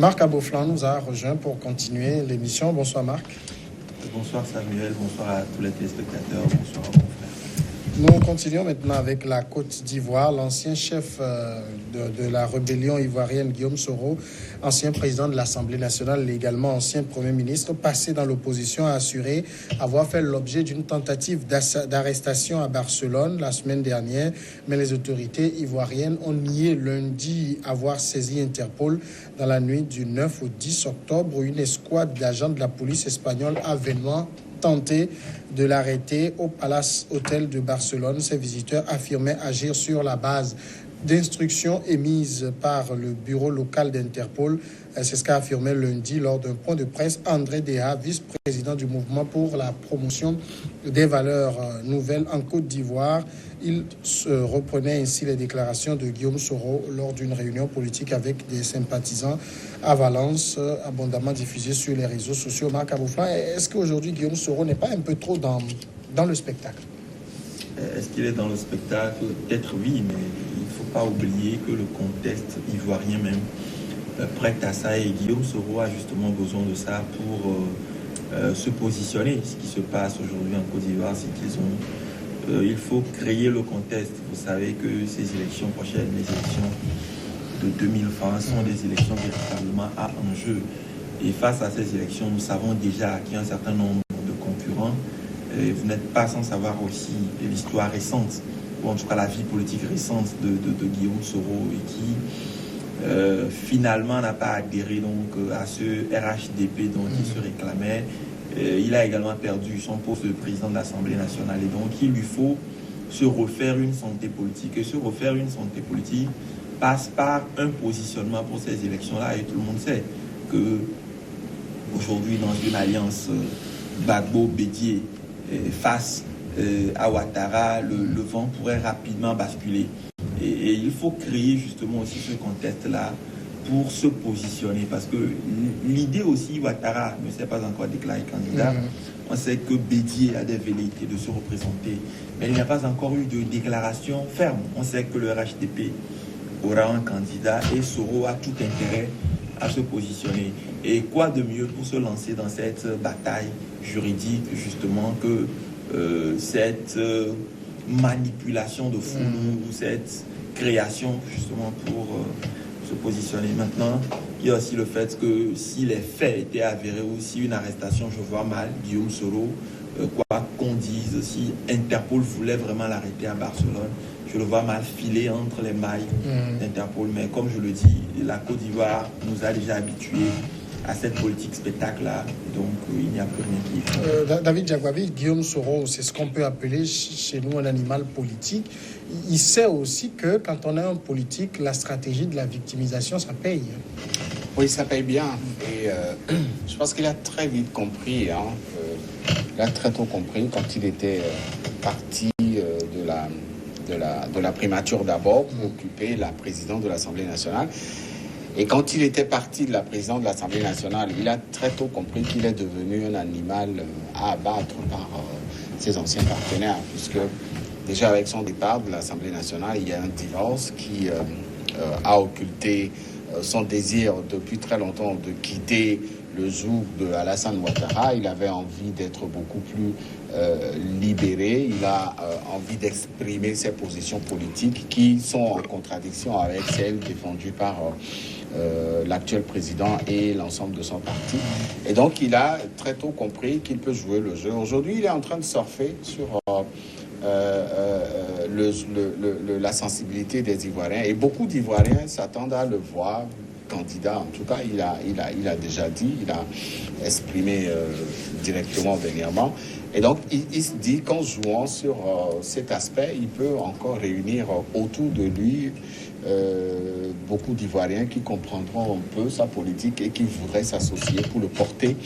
Marc Aboflan nous a rejoint pour continuer l'émission. Bonsoir Marc. Bonsoir Samuel, bonsoir à tous les téléspectateurs, bonsoir à mon frère. Nous continuons maintenant avec la Côte d'Ivoire. L'ancien chef de la rébellion ivoirienne, Guillaume Soro, ancien président de l'Assemblée nationale et également ancien Premier ministre, passé dans l'opposition, a assuré avoir fait l'objet d'une tentative d'arrestation à Barcelone la semaine dernière. Mais les autorités ivoiriennes ont nié lundi avoir saisi Interpol dans la nuit du 9 au 10 octobre où une escouade d'agents de la police espagnole a vainement tenté de l'arrêter au Palace Hotel de Barcelone. Ces visiteurs affirmaient agir sur la base d'instructions émises par le bureau local d'Interpol. C'est ce qu'a affirmé lundi lors d'un point de presse André Déa, vice-président du mouvement pour la promotion des valeurs nouvelles en Côte d'Ivoire. Il reprenait ainsi les déclarations de Guillaume Soro lors d'une réunion politique avec des sympathisants à Valence, abondamment diffusée sur les réseaux sociaux. Marc Aboflan, est-ce qu'aujourd'hui Guillaume Soro n'est pas un peu trop dans le spectacle? Est-ce qu'il est dans le spectacle? Peut-être oui, mais il ne faut pas oublier que le contexte ivoirien même prête à ça, et Guillaume Soro a justement besoin de ça pour se positionner. Ce qui se passe aujourd'hui en Côte d'Ivoire, c'est qu'ils ont il faut créer le contexte. Vous savez que ces élections prochaines, les élections de 2020, sont des élections véritablement à enjeu. Et face à ces élections, nous savons déjà qu'il y a un certain nombre de concurrents. Et vous n'êtes pas sans savoir aussi l'histoire récente, ou en tout cas la vie politique récente de Guillaume Soro, et qui finalement n'a pas adhéré donc à ce RHDP dont il se réclamait. Il a également perdu son poste de président de l'Assemblée nationale, et donc il lui faut se refaire une santé politique. Et se refaire une santé politique passe par un positionnement pour ces élections-là, et tout le monde sait que aujourd'hui, dans une alliance Gbagbo-Bédié face à Ouattara, le vent pourrait rapidement basculer. Et il faut créer justement aussi ce contexte-là pour se positionner, parce que l'idée aussi, Ouattara ne s'est pas encore déclaré candidat. On sait que Bédié a des velléités de se représenter, mais il n'y a pas encore eu de déclaration ferme. On sait que le RHDP aura un candidat, et Soro a tout intérêt à se positionner. Et quoi de mieux pour se lancer dans cette bataille juridique, justement, que cette manipulation de foule, ou cette création, justement, pour se positionner. Maintenant, il y a aussi le fait que si les faits étaient avérés, ou si une arrestation, je vois mal Guillaume Soro, quoi qu'on dise, si Interpol voulait vraiment l'arrêter à Barcelone, je le vois mal filer entre les mailles d'Interpol. Mais comme je le dis, la Côte d'Ivoire nous a déjà habitués à cette politique spectacle-là, donc il n'y a plus rien qui... David Diakwavi, Guillaume Soro, c'est ce qu'on peut appeler chez nous un animal politique. Il sait aussi que quand on est un politique, la stratégie de la victimisation, ça paye. Oui, ça paye bien. Et je pense qu'il a très vite compris, il a très tôt compris quand il était parti de la primature d'abord pour occuper la présidence de l'Assemblée nationale. Et quand il était parti de la présidence de l'Assemblée nationale, il a très tôt compris qu'il est devenu un animal à abattre par ses anciens partenaires, puisque déjà avec son départ de l'Assemblée nationale, il y a un divorce qui a occulté son désir depuis très longtemps de quitter le joug de Alassane Ouattara. Il avait envie d'être beaucoup plus libéré. Il a envie d'exprimer ses positions politiques qui sont en contradiction avec celles défendues par l'actuel président et l'ensemble de son parti. Et donc, il a très tôt compris qu'il peut jouer le jeu. Aujourd'hui, il est en train de surfer sur la sensibilité des Ivoiriens. Et beaucoup d'Ivoiriens s'attendent à le voir candidat. En tout cas, il a déjà dit, il a exprimé directement dernièrement. Et donc, il se dit qu'en jouant sur cet aspect, il peut encore réunir autour de lui beaucoup d'Ivoiriens qui comprendront un peu sa politique et qui voudraient s'associer pour le porter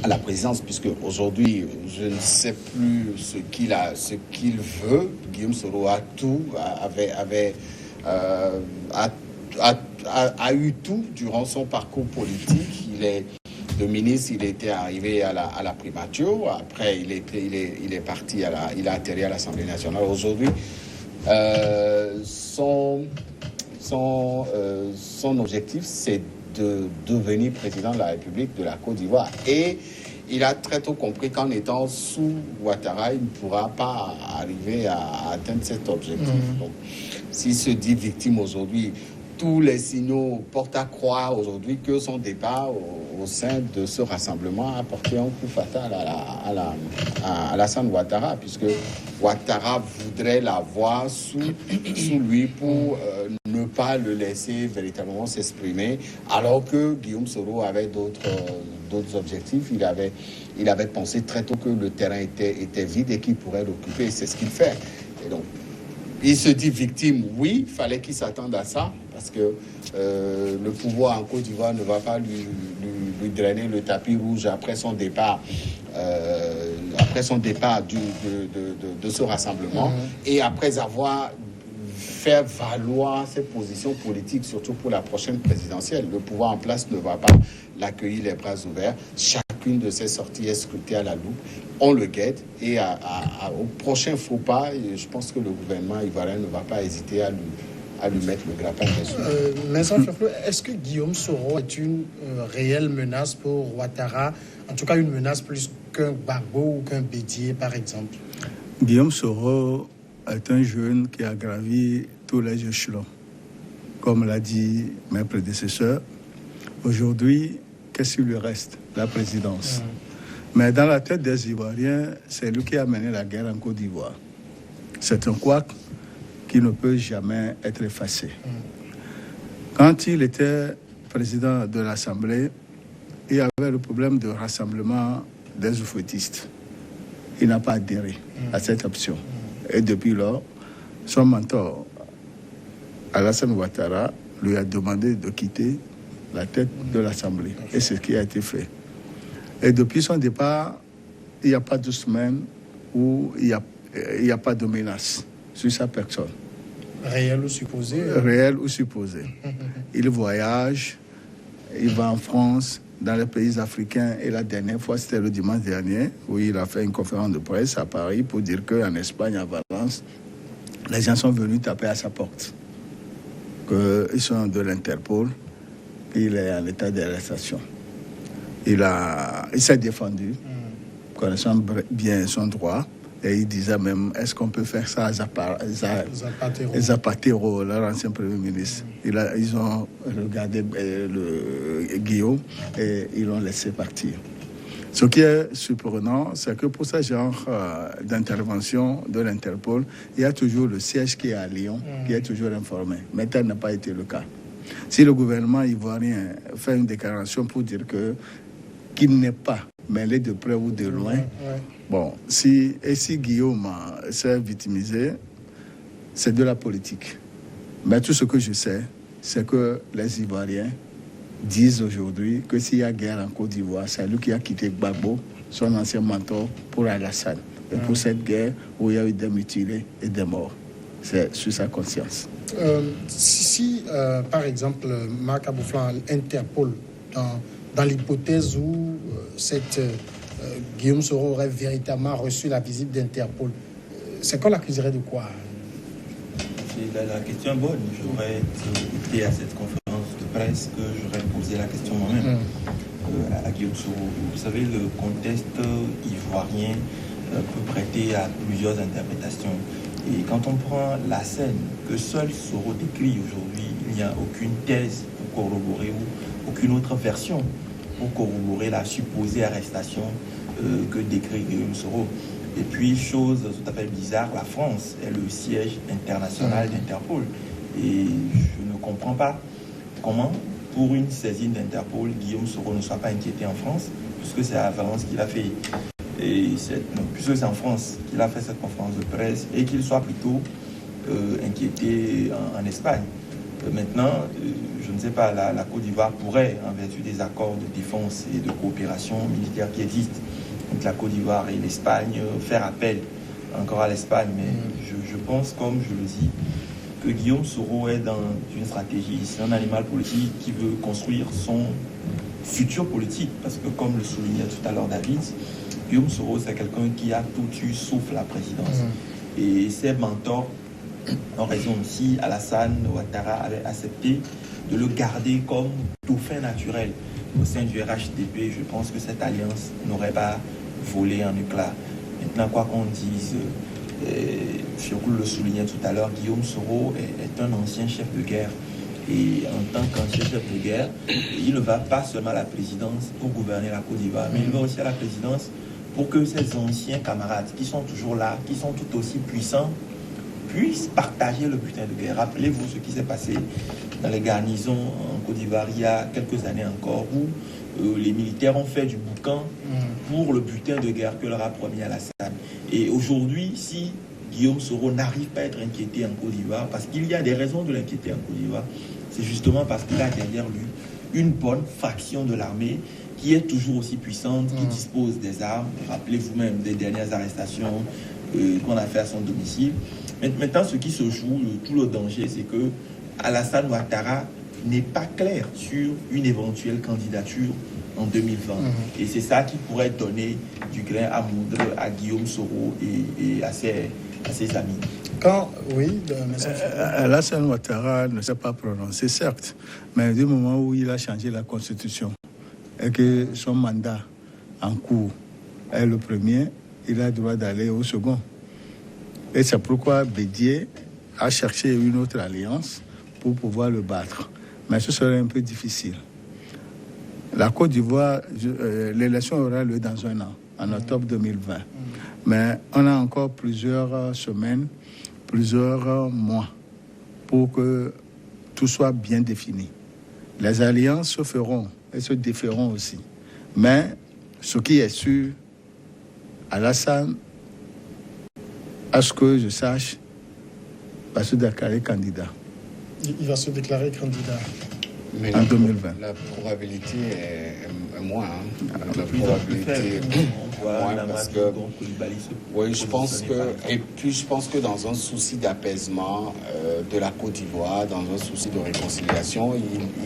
à la présidence, puisque aujourd'hui, je ne sais plus ce qu'il veut. Guillaume Soro a tout, a eu tout durant son parcours politique. Il est de ministre, il était arrivé à la primature. Après, il est parti il a atterri à l'Assemblée nationale. Aujourd'hui, son objectif, c'est de devenir président de la République de la Côte d'Ivoire. Et il a très tôt compris qu'en étant sous Ouattara, il ne pourra pas arriver à atteindre cet objectif. Donc, s'il se dit victime aujourd'hui, tous les signaux portent à croire aujourd'hui que son départ au sein de ce rassemblement a porté un coup fatal à Alassane Ouattara, puisque Ouattara voudrait l'avoir sous lui pour ne pas le laisser véritablement s'exprimer, alors que Guillaume Soro avait d'autres objectifs. Il avait pensé très tôt que le terrain était vide et qu'il pourrait l'occuper. C'est ce qu'il fait. Et donc, il se dit victime, oui, il fallait qu'il s'attende à ça, parce que le pouvoir en Côte d'Ivoire ne va pas lui drainer le tapis rouge après son départ de ce rassemblement, et après avoir fait valoir ses positions politiques, surtout pour la prochaine présidentielle. Le pouvoir en place ne va pas l'accueillir les bras ouverts. Chacune de ses sorties est scrutée à la loupe. On le guette, et au prochain faux pas, je pense que le gouvernement ivoirien ne va pas hésiter à lui mettre le grappin dessus. Est-ce que Guillaume Soro est une réelle menace pour Ouattara, en tout cas une menace plus qu'un Gbagbo ou qu'un Bédié par exemple? Guillaume Soro est un jeune qui a gravi tous les échelons. Comme l'a dit mes prédécesseurs, aujourd'hui, qu'est-ce qu'il lui reste? La présidence. Mais dans la tête des Ivoiriens, c'est lui qui a mené la guerre en Côte d'Ivoire. C'est un couac qui ne peut jamais être effacé. Quand il était président de l'Assemblée, il y avait le problème de rassemblement des oufouettistes. Il n'a pas adhéré à cette option. Et depuis lors, son mentor, Alassane Ouattara, lui a demandé de quitter la tête de l'Assemblée. Et c'est ce qui a été fait. Et depuis son départ, il n'y a pas de semaine où il n'y a pas de menace sur sa personne. Réel ou supposé? Réel ou supposé. Il voyage, il va en France, dans les pays africains, et la dernière fois, c'était le dimanche dernier, où il a fait une conférence de presse à Paris pour dire qu'en Espagne, à Valence, les gens sont venus taper à sa porte, qu'ils sont de l'Interpol, qu'il est en état d'arrestation. Il s'est défendu, connaissant bien son droit, et il disait même, est-ce qu'on peut faire ça à Zapatero, leur ancien Premier ministre. Ils ont regardé Guillaume et ils l'ont laissé partir. Ce qui est surprenant, c'est que pour ce genre d'intervention de l'Interpol, il y a toujours le siège qui est à Lyon, qui est toujours informé. Mais tel n'a pas été le cas. Si le gouvernement ivoirien fait une déclaration pour dire qu'il n'est pas mêlé de près ou de loin, bon, si Guillaume s'est victimisé, c'est de la politique. Mais tout ce que je sais, c'est que les Ivoiriens disent aujourd'hui que s'il y a guerre en Côte d'Ivoire, c'est lui qui a quitté Gbagbo, son ancien mentor, pour Alassane. Et pour cette guerre où il y a eu des mutilés et des morts. C'est sur sa conscience. Par exemple, Marc Abouflan, Interpol, dans l'hypothèse où Guillaume Soro aurait véritablement reçu la visite d'Interpol, c'est qu'on l'accuserait de quoi? La question est bonne. J'aurais été à cette conférence de presse que j'aurais posé la question moi-même à Guillaume Soro. Vous savez, le contexte ivoirien peut prêter à plusieurs interprétations. Et quand on prend la scène que seul Soro décrit aujourd'hui, il n'y a aucune thèse pour corroborer ou aucune autre version pour corroborer la supposée arrestation que décrit Guillaume Soro. Et puis, chose tout à fait bizarre, la France est le siège international d'Interpol. Et je ne comprends pas comment, pour une saisine d'Interpol, Guillaume Soro ne soit pas inquiété en France, puisque c'est à Valence qu'il a fait. Puisque c'est en France qu'il a fait cette conférence de presse, et qu'il soit plutôt inquiété en Espagne. Maintenant, je ne sais pas, la Côte d'Ivoire pourrait, en vertu des accords de défense et de coopération militaire qui existent entre la Côte d'Ivoire et l'Espagne, faire appel encore à l'Espagne. Mais je pense, comme je le dis, que Guillaume Soro est dans une stratégie. C'est un animal politique qui veut construire son futur politique. Parce que, comme le soulignait tout à l'heure David, Guillaume Soro, c'est quelqu'un qui a tout eu sauf la présidence. Et ses mentors ont raison. Si Alassane Ouattara avait accepté de le garder comme dauphin naturel au sein du RHDP, je pense que cette alliance n'aurait pas volé en éclats. Maintenant, quoi qu'on dise, Fiocul le soulignait tout à l'heure, Guillaume Soro est un ancien chef de guerre. Et en tant qu'ancien chef de guerre, il ne va pas seulement à la présidence pour gouverner la Côte d'Ivoire, mais il va aussi à la présidence pour que ses anciens camarades qui sont toujours là, qui sont tout aussi puissants, puissent partager le butin de guerre. Rappelez-vous ce qui s'est passé dans les garnisons en Côte d'Ivoire il y a quelques années encore, où les militaires ont fait du boucan pour le butin de guerre que leur a promis Alassane. Et aujourd'hui, si Guillaume Soro n'arrive pas à être inquiété en Côte d'Ivoire, parce qu'il y a des raisons de l'inquiéter en Côte d'Ivoire, c'est justement parce qu'il a derrière lui une bonne fraction de l'armée qui est toujours aussi puissante, qui dispose des armes. Rappelez-vous même des dernières arrestations qu'on a fait à son domicile. Maintenant, ce qui se joue, tout le danger, c'est que Alassane Ouattara n'est pas clair sur une éventuelle candidature en 2020. Et c'est ça qui pourrait donner du grain à moudre à Guillaume Soro et à ses amis. Alassane Ouattara ne s'est pas prononcé, certes, mais du moment où il a changé la constitution et que son mandat en cours est le premier, il a le droit d'aller au second. Et c'est pourquoi Bédié a cherché une autre alliance pour pouvoir le battre. Mais ce serait un peu difficile. La Côte d'Ivoire, l'élection aura lieu dans un an, en octobre 2020. Mais on a encore plusieurs semaines, plusieurs mois pour que tout soit bien défini. Les alliances se feront et se déferont aussi. Mais ce qui est sûr, Alassane, à ce que je sache, va se déclarer candidat. Il va se déclarer candidat. Mais en 2020. La probabilité est moins. La probabilité moins parce que... Oui, je pense que... Et puis, je pense que dans un souci d'apaisement de la Côte d'Ivoire, dans un souci de réconciliation,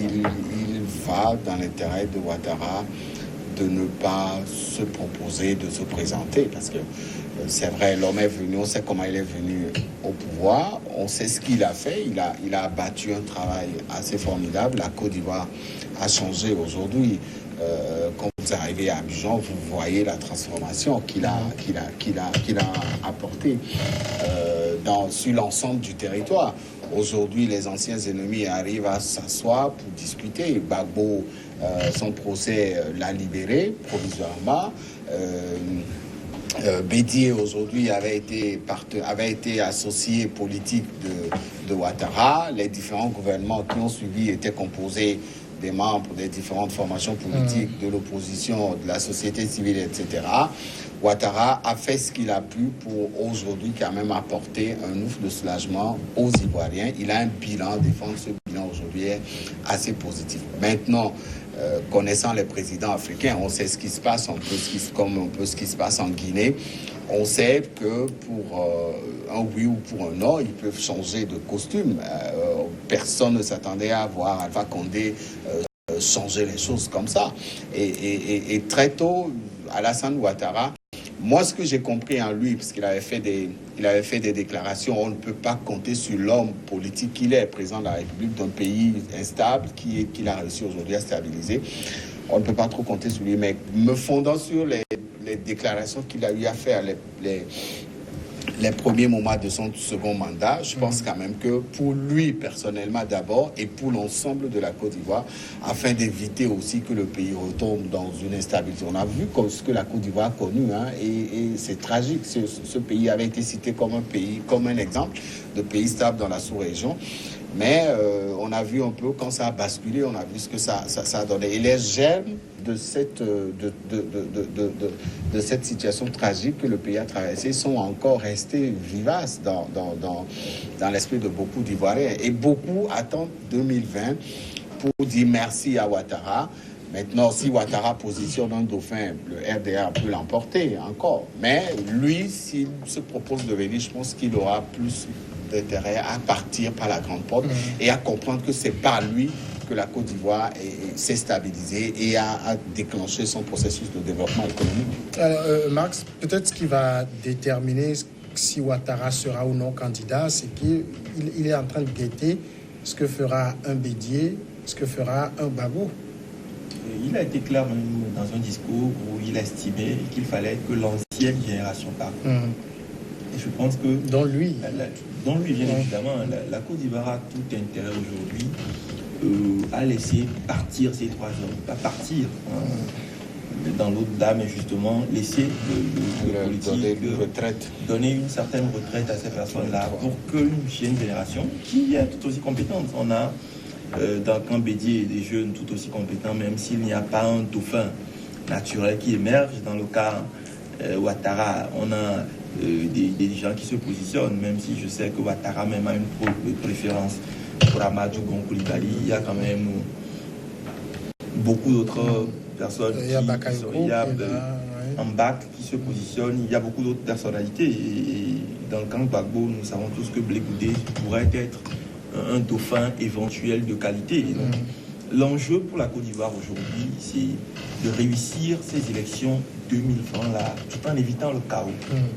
il va dans l'intérêt de Ouattara de ne pas se proposer, de se présenter. Parce que c'est vrai, l'homme est venu, on sait comment il est venu au pouvoir, on sait ce qu'il a fait, il a abattu un travail assez formidable. La Côte d'Ivoire a changé aujourd'hui. Quand vous arrivez à Abidjan, vous voyez la transformation qu'il a apportée sur l'ensemble du territoire. Aujourd'hui, les anciens ennemis arrivent à s'asseoir pour discuter. Gbagbo, son procès l'a libéré provisoirement. Bédié aujourd'hui avait été associé politique de Ouattara. Les différents gouvernements qui ont suivi étaient composés des membres des différentes formations politiques, de l'opposition, de la société civile, etc. Ouattara a fait ce qu'il a pu pour aujourd'hui quand même apporter un ouf de soulagement aux Ivoiriens. Il a un bilan, défendre ce bilan aujourd'hui est assez positif. Maintenant, connaissant les présidents africains, on sait ce qui se passe, comme un peu ce qui se passe en Guinée. On sait que pour un oui ou pour un non, ils peuvent changer de costume. Personne ne s'attendait à voir Alpha Condé changer les choses comme ça. Et très tôt, Alassane Ouattara, moi, ce que j'ai compris en lui, parce qu'il avait fait des déclarations, on ne peut pas compter sur l'homme politique qu'il est, président de la République d'un pays instable qu'il a réussi aujourd'hui à stabiliser. On ne peut pas trop compter sur lui, mais me fondant sur les déclarations qu'il a eu à faire les premiers moments de son second mandat, je pense quand même que pour lui personnellement d'abord et pour l'ensemble de la Côte d'Ivoire, afin d'éviter aussi que le pays retombe dans une instabilité. On a vu ce que la Côte d'Ivoire a connu, et c'est tragique. Ce pays avait été cité comme un exemple de pays stable dans la sous-région. Mais on a vu un peu quand ça a basculé, on a vu ce que ça a donné. Et les germes de cette situation tragique que le pays a traversée sont encore restés vivaces dans l'esprit de beaucoup d'Ivoiriens. Et beaucoup attendent 2020 pour dire merci à Ouattara. Maintenant, si Ouattara positionne un dauphin, le RDA peut l'emporter encore. Mais lui, s'il se propose de venir, je pense qu'il aura plus d'intérêt à partir par la grande porte et à comprendre que c'est par lui que la Côte d'Ivoire s'est stabilisée et a déclenché son processus de développement économique. Alors, Max, peut-être ce qui va déterminer si Ouattara sera ou non candidat, c'est qu'il est en train de guetter ce que fera un Bédié, ce que fera un Gbagbo. Il a été clair même dans un discours où il estimait qu'il fallait que l'ancienne génération parle. Et je pense que... Dont lui. Dont lui, bien évidemment. La Côte d'Ivoire a tout intérêt aujourd'hui à laisser partir ces 3 hommes. Pas partir dans l'au-delà, mais justement laisser le politique donner une certaine retraite à ces personnes-là pour qu'une jeune génération qui est tout aussi compétente. On a dans le camp Bédié des jeunes tout aussi compétents, même s'il n'y a pas un dauphin naturel qui émerge. Dans le cas Ouattara, on a des gens qui se positionnent, même si je sais que Ouattara même a une préférence pour Amadou Gon Coulibaly. Il y a quand même beaucoup d'autres personnes en bac qui se positionnent. Il y a beaucoup d'autres personnalités. Et dans le camp Gbagbo, nous savons tous que Blé Goudé pourrait être un dauphin éventuel de qualité. Et donc, l'enjeu pour la Côte d'Ivoire aujourd'hui, c'est de réussir ces élections 2020 là, tout en évitant le chaos.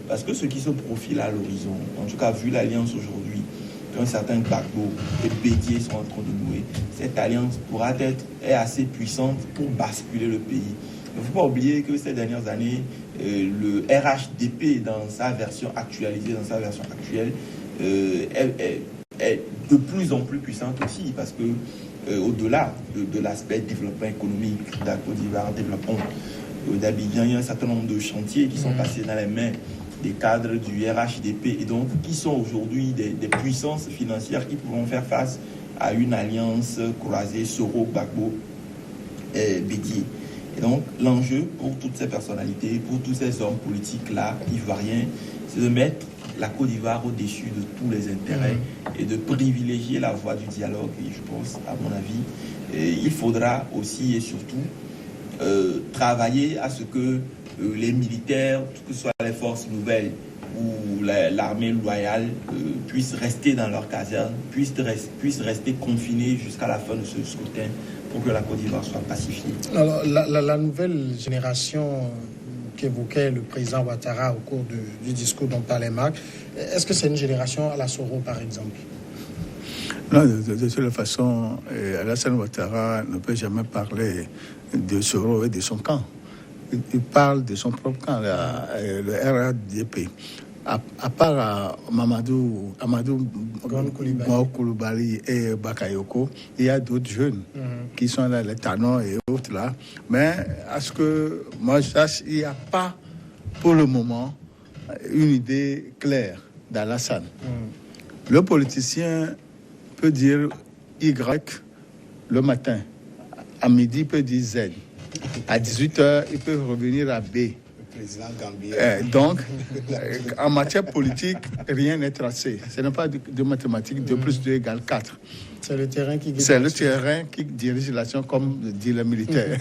Parce que ce qui se profile à l'horizon, en tout cas vu l'alliance aujourd'hui, qu'un certain Gbagbo et Bédié sont en train de nouer, cette alliance est assez puissante pour basculer le pays. Il ne faut pas oublier que ces dernières années, le RHDP dans sa version actualisée, dans sa version actuelle, est de plus en plus puissante aussi, parce que au-delà de l'aspect développement économique de la Côte d'Ivoire, développement d'Abidjan, il y a un certain nombre de chantiers qui sont passés dans les mains des cadres du RHDP et donc qui sont aujourd'hui des puissances financières qui pourront faire face à une alliance croisée Soro, Gbagbo et Bédié. Et donc l'enjeu pour toutes ces personnalités, pour tous ces hommes politiques-là, ivoiriens, c'est de mettre la Côte d'Ivoire au-dessus de tous les intérêts et de privilégier la voie du dialogue. Et je pense, à mon avis, il faudra aussi et surtout travailler à ce que les militaires, que ce soit les forces nouvelles ou l'armée loyale, puissent rester dans leur caserne, puissent rester confinés jusqu'à la fin de ce scrutin pour que la Côte d'Ivoire soit pacifiée. Alors, la nouvelle génération qu'évoquait le président Ouattara au cours du discours dont parlait Marc, est-ce que c'est une génération à la Soro, par exemple? Non, de toute façon, Alassane Ouattara ne peut jamais parler de Soro et de son camp. Il parle de son propre camp, le RHDP. À part Amadou Gon Coulibaly et Bakayoko, il y a d'autres jeunes qui sont là, les Tanons et autres là. Mais à ce que moi je sache, il n'y a pas pour le moment une idée claire d'Alassane. Le politicien peut dire Y le matin, à midi il peut dire Z, à 18h il peut revenir à B. Donc, en matière politique, rien n'est tracé. Ce n'est pas de mathématiques, 2 plus 2 égale 4. C'est le terrain qui guide. C'est le terrain qui dirige l'action, comme dit le militaire.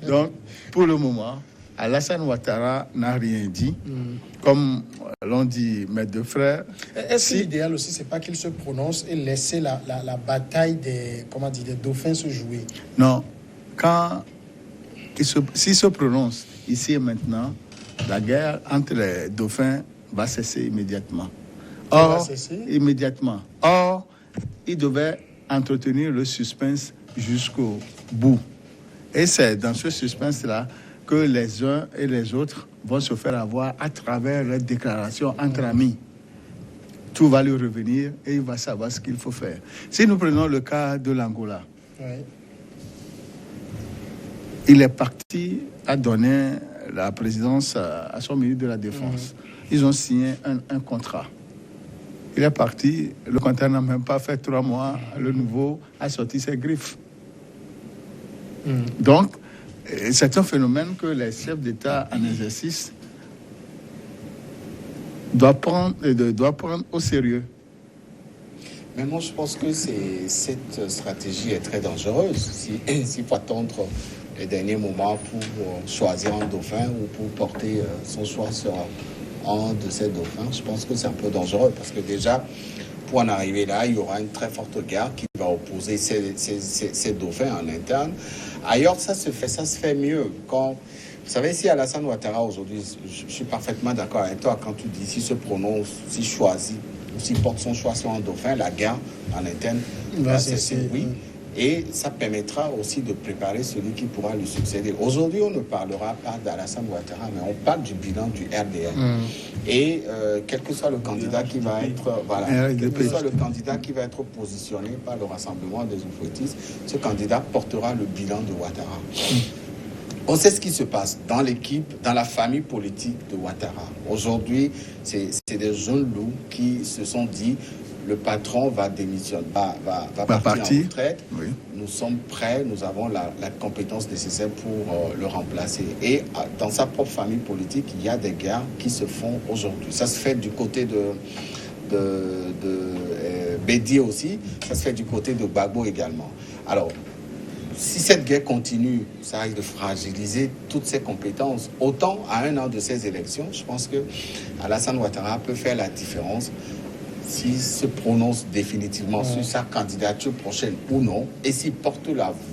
Donc, pour le moment, Alassane Ouattara n'a rien dit. Comme l'ont dit mes 2 frères. Est-ce que l'idéal aussi, c'est pas qu'il se prononce et laisser la bataille des dauphins se jouer? Non. S'il se prononce ici et maintenant, la guerre entre les dauphins va cesser immédiatement. Or, il devait entretenir le suspense jusqu'au bout. Et c'est dans ce suspense-là que les uns et les autres vont se faire avoir à travers les déclarations entre amis. Tout va lui revenir et il va savoir ce qu'il faut faire. Si nous prenons le cas de l'Angola, il est parti à donner la présidence à son ministre de la Défense. Ils ont signé un contrat. Il est parti, le contrat n'a même pas fait 3 mois, le nouveau a sorti ses griffes. Donc, c'est un phénomène que les chefs d'État en exercice doivent prendre au sérieux. Mais moi, je pense que cette stratégie est très dangereuse. S'il faut attendre les derniers moments pour choisir un dauphin ou pour porter son choix sur un de ces dauphins, je pense que c'est un peu dangereux parce que déjà, pour en arriver là, il y aura une très forte guerre qui va opposer ces dauphins en interne. Ailleurs, ça se fait mieux. Vous savez, si Alassane Ouattara aujourd'hui, je suis parfaitement d'accord avec toi quand tu dis s'il se prononce, s'il choisit s'il porte son choix soit en dauphin, la guerre en interne, c'est oui. Et ça permettra aussi de préparer celui qui pourra lui succéder. Aujourd'hui, on ne parlera pas d'Alassane Ouattara, mais on parle du bilan du RDR. Et quel que soit le candidat qui va être, quel que soit le candidat qui va être positionné par le Rassemblement des Oufouettistes, ce candidat portera le bilan de Ouattara. On sait ce qui se passe dans l'équipe, dans la famille politique de Ouattara. Aujourd'hui, c'est des jeunes loups qui se sont dit le patron va démissionner, va partir en retraite. Oui. Nous sommes prêts, nous avons la compétence nécessaire pour le remplacer. Et dans sa propre famille politique, il y a des guerres qui se font aujourd'hui. Ça se fait du côté de Bédi aussi, ça se fait du côté de Gbagbo également. Alors, si cette guerre continue, ça risque de fragiliser toutes ses compétences. Autant à un an de ces élections, je pense que Alassane Ouattara peut faire la différence s'il se prononce définitivement sur sa candidature prochaine ou non, et s'il porte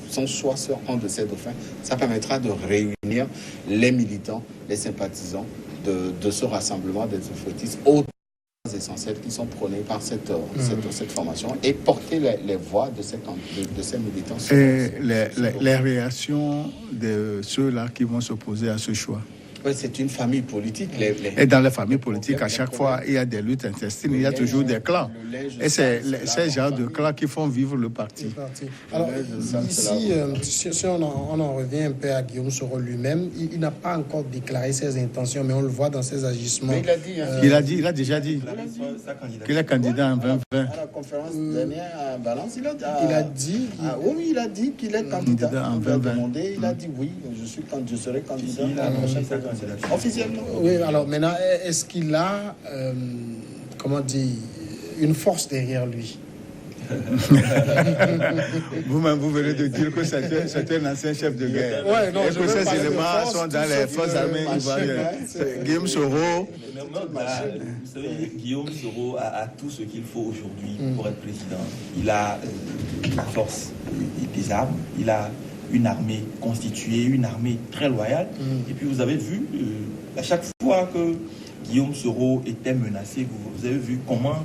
son choix sur un de ses dauphins, ça permettra de réunir les militants, les sympathisants de ce rassemblement des Oufouettistes essentiels qui sont prônés par cette formation et porter les voix de ces militants. Et les réactions de ceux-là qui vont s'opposer à ce choix? Oui, c'est une famille politique. Et dans les familles politiques, à chaque fois, il y a des luttes intestines, il y a toujours des clans. Et c'est ces genres de clans qui font vivre le parti. Alors, ici, si on en revient un peu à Guillaume Soro lui-même, il n'a pas encore déclaré ses intentions, mais on le voit dans ses agissements. Mais il a dit, il a déjà dit qu'il est candidat en 2020. À la conférence dernière à Valence, il a dit... oui, il a dit qu'il est candidat en 2020. Il a dit oui, je serai candidat à la prochaine présidentielle. Officiellement. Oui, alors maintenant, est-ce qu'il a, comment dire, une force derrière lui? Vous-même, vous venez de dire que c'est un ancien chef de guerre. Ouais, non, et que ces éléments sont dans les forces armées ivoiriennes. Guillaume Soro. Vous savez, Guillaume Soro a tout ce qu'il faut aujourd'hui pour être président. Il a la force des armes, il a une armée constituée, une armée très loyale. Et puis vous avez vu, à chaque fois que Guillaume Soro était menacé, vous avez vu comment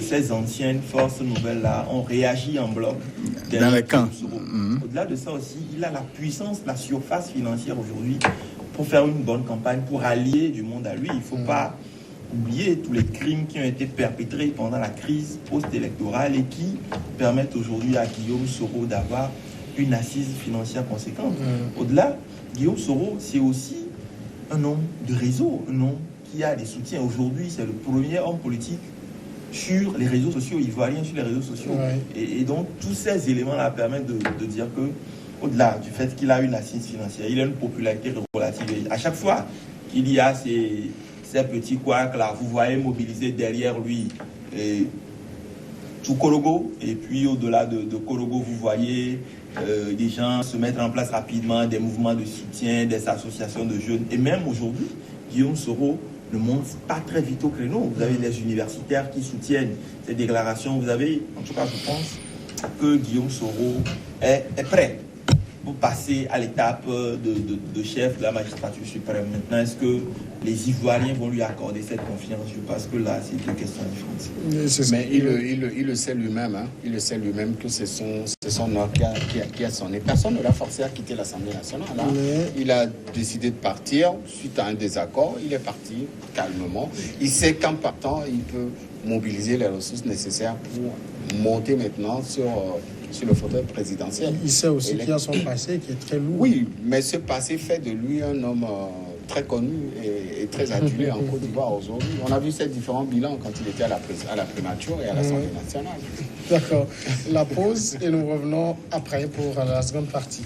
ces anciennes forces nouvelles-là ont réagi en bloc dans les camps. Au-delà de ça aussi, il a la puissance, la surface financière aujourd'hui pour faire une bonne campagne, pour allier du monde à lui. Il ne faut pas oublier tous les crimes qui ont été perpétrés pendant la crise post-électorale et qui permettent aujourd'hui à Guillaume Soro d'avoir une assise financière conséquente. Au-delà, Guillaume Soro, c'est aussi un homme de réseau, un homme qui a des soutiens. Aujourd'hui, c'est le premier homme politique sur les réseaux sociaux, ivoirien sur les réseaux sociaux. Et donc, tous ces éléments-là permettent de dire que, au-delà du fait qu'il a une assise financière, il a une popularité relative. Et à chaque fois qu'il y a ces petits couacs-là, vous voyez mobiliser derrière lui tout Korogo. Et puis, au-delà de Korogo, vous voyez des gens se mettre en place rapidement, des mouvements de soutien, des associations de jeunes. Et même aujourd'hui, Guillaume Soro ne monte pas très vite au créneau. Vous avez des universitaires qui soutiennent ces déclarations. Vous avez, en tout cas, je pense que Guillaume Soro est prêt pour passer à l'étape de chef de la magistrature suprême. Maintenant, est-ce que les Ivoiriens vont lui accorder cette confiance? Je pense que là, c'est une question différente. Mais il le sait lui-même. Hein. Il le sait lui-même que c'est son ordre qui a sonné. Personne ne l'a forcé à quitter l'Assemblée nationale. Hein. Il a décidé de partir suite à un désaccord. Il est parti calmement. Il sait qu'en partant, il peut mobiliser les ressources nécessaires pour monter maintenant sur le fauteuil présidentiel. Il sait aussi qu'il y a son passé qui est très lourd. Oui, mais ce passé fait de lui un homme très connu et très adulé en Côte d'Ivoire aujourd'hui. On a vu ces différents bilans quand il était à la primature et à l'Assemblée nationale. D'accord. La pause et nous revenons après pour la seconde partie.